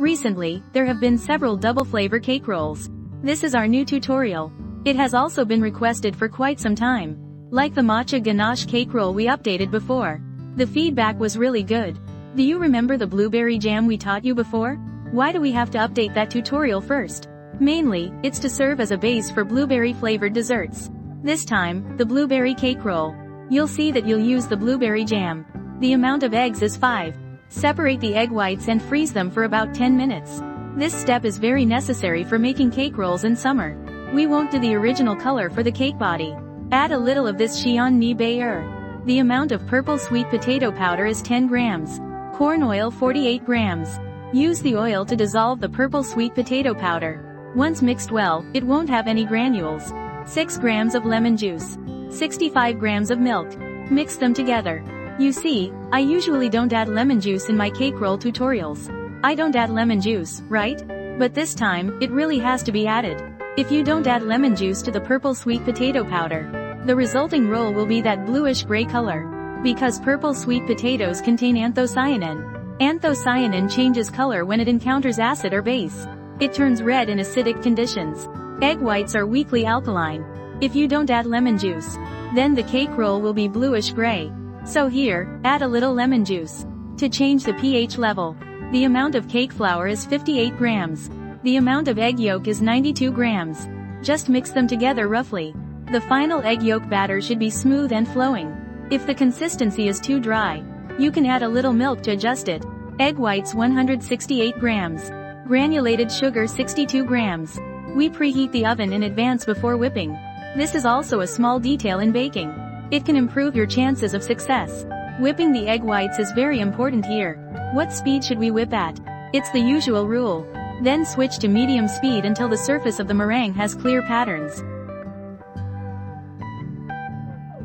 Recently, there have been several double flavor cake rolls. This is our new tutorial. It has also been requested for quite some time. Like the matcha ganache cake roll we updated before. The feedback was really good. Do you remember the blueberry jam we taught you before? Why do we have to update that tutorial first? Mainly, it's to serve as a base for blueberry flavored desserts. This time, the blueberry cake roll. You'll see that you'll use the blueberry jam. The amount of eggs is 5. Separate the egg whites and freeze them for about 10 minutes. This step is very necessary for making cake rolls in summer. We won't do the original color for the cake body. Add a little of this Xian Ni Bei. The amount of purple sweet potato powder is 10 grams. Corn oil 48 grams. Use the oil to dissolve the purple sweet potato powder. Once mixed well, it won't have any granules. 6 grams of lemon juice. 65 grams of milk. Mix them together. You see, I usually don't add lemon juice in my cake roll tutorials. I don't add lemon juice, right? But this time, it really has to be added. If you don't add lemon juice to the purple sweet potato powder, the resulting roll will be that bluish-gray color. Because purple sweet potatoes contain anthocyanin. Anthocyanin changes color when it encounters acid or base. It turns red in acidic conditions. Egg whites are weakly alkaline. If you don't add lemon juice, then the cake roll will be bluish-gray. So here, add a little lemon juice. To change the pH level, the amount of cake flour is 58 grams. The amount of egg yolk is 92 grams. Just mix them together roughly. The final egg yolk batter should be smooth and flowing. If the consistency is too dry, you can add a little milk to adjust it. Egg whites 168 grams. Granulated sugar 62 grams. We preheat the oven in advance before whipping. This is also a small detail in baking. It can improve your chances of success. Whipping the egg whites is very important here. What speed should we whip at? It's the usual rule. Then switch to medium speed until the surface of the meringue has clear patterns.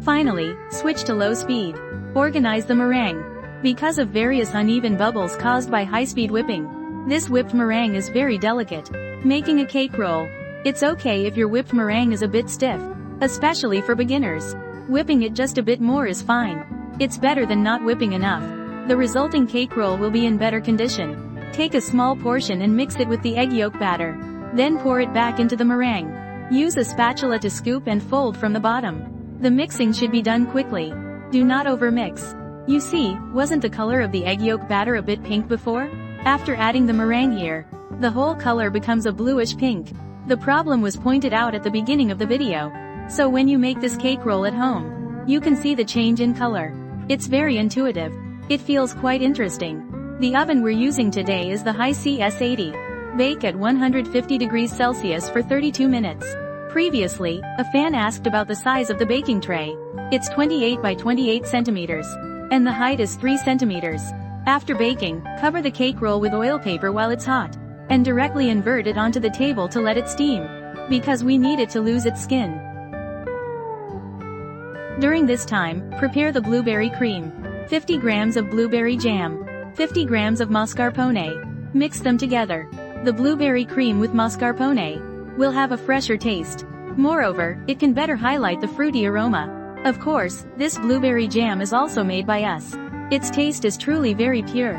Finally, switch to low speed. Organize the meringue. Because of various uneven bubbles caused by high-speed whipping, this whipped meringue is very delicate. Making a cake roll. It's okay if your whipped meringue is a bit stiff. Especially for beginners. Whipping it just a bit more is fine. It's better than not whipping enough. The resulting cake roll will be in better condition. Take a small portion and mix it with the egg yolk batter. Then pour it back into the meringue. Use a spatula to scoop and fold from the bottom. The mixing should be done quickly. Do not overmix. You see, wasn't the color of the egg yolk batter a bit pink before? After adding the meringue here, the whole color becomes a bluish pink. The problem was pointed out at the beginning of the video. So when you make this cake roll at home, you can see the change in color. It's very intuitive. It feels quite interesting. The oven we're using today is the high CS80. Bake at 150 degrees Celsius for 32 minutes. Previously, a fan asked about the size of the baking tray. It's 28 by 28 centimeters. And the height is 3 centimeters. After baking, cover the cake roll with oil paper while it's hot. And directly invert it onto the table to let it steam. Because we need it to lose its skin. During this time, prepare the blueberry cream. 50 grams of blueberry jam. 50 grams of mascarpone. Mix them together. The blueberry cream with mascarpone will have a fresher taste. Moreover, it can better highlight the fruity aroma. Of course, this blueberry jam is also made by us. Its taste is truly very pure.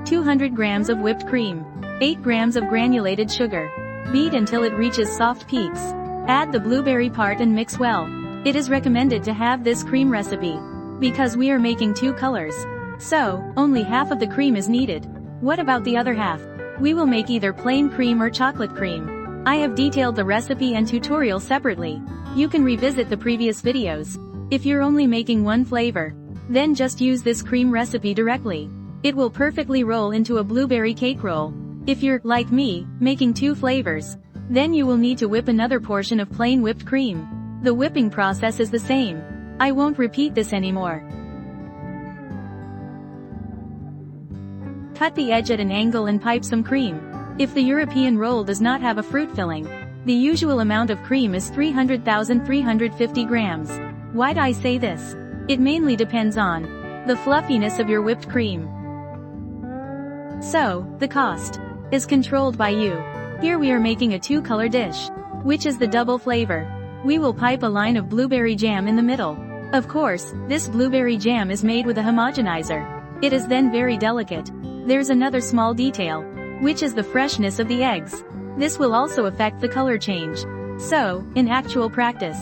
200 grams of whipped cream. 8 grams of granulated sugar. Beat until it reaches soft peaks. Add the blueberry part and mix well. It is recommended to have this cream recipe. Because we are making 2 colors. So, only half of the cream is needed. What about the other half? We will make either plain cream or chocolate cream. I have detailed the recipe and tutorial separately. You can revisit the previous videos. If you're only making one flavor, then just use this cream recipe directly. It will perfectly roll into a blueberry cake roll. If you're, like me, making 2 flavors, then you will need to whip another portion of plain whipped cream. The whipping process is the same. I won't repeat this anymore. Cut the edge at an angle and pipe some cream. If the European roll does not have a fruit filling, the usual amount of cream is 350 grams. Why'd I say this? It mainly depends on the fluffiness of your whipped cream. So, the cost is controlled by you. Here we are making a 2-color dish, which is the double flavor. We will pipe a line of blueberry jam in the middle. Of course, this blueberry jam is made with a homogenizer. It is then very delicate. There's another small detail, which is the freshness of the eggs. This will also affect the color change. So, in actual practice,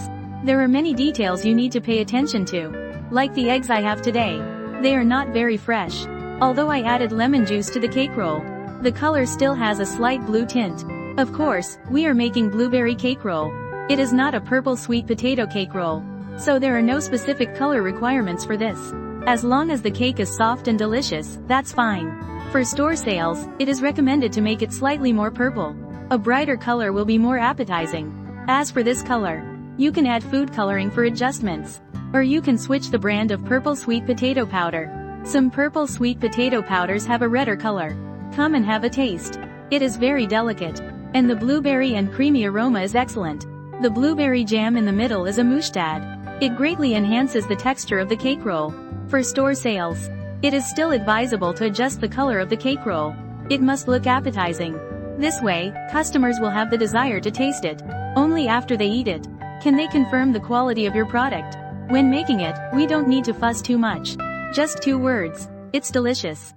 there are many details you need to pay attention to. Like the eggs I have today. They are not very fresh. Although I added lemon juice to the cake roll, the color still has a slight blue tint. Of course, we are making blueberry cake roll. It is not a purple sweet potato cake roll. So there are no specific color requirements for this. As long as the cake is soft and delicious, that's fine. For store sales, it is recommended to make it slightly more purple. A brighter color will be more appetizing. As for this color, you can add food coloring for adjustments. Or you can switch the brand of purple sweet potato powder. Some purple sweet potato powders have a redder color. Come and have a taste. It is very delicate. And the blueberry and creamy aroma is excellent. The blueberry jam in the middle is a mouchtard. It greatly enhances the texture of the cake roll. For store sales, it is still advisable to adjust the color of the cake roll. It must look appetizing. This way, customers will have the desire to taste it only after they eat it. Can they confirm the quality of your product? When making it, we don't need to fuss too much. Just 2 words. It's delicious.